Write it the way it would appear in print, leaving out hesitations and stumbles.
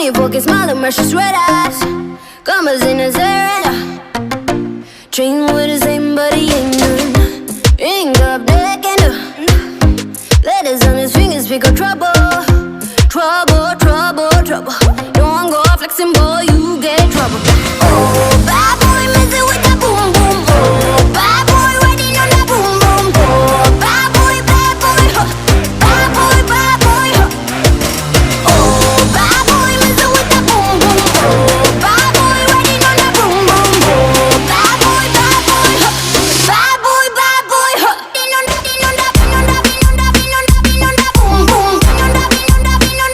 Funny pocket smile and precious red eyes. Commas in his hair. Dream with the same but he ain't none. Ring up neck and letters on his fingers, pick up trouble. Trouble.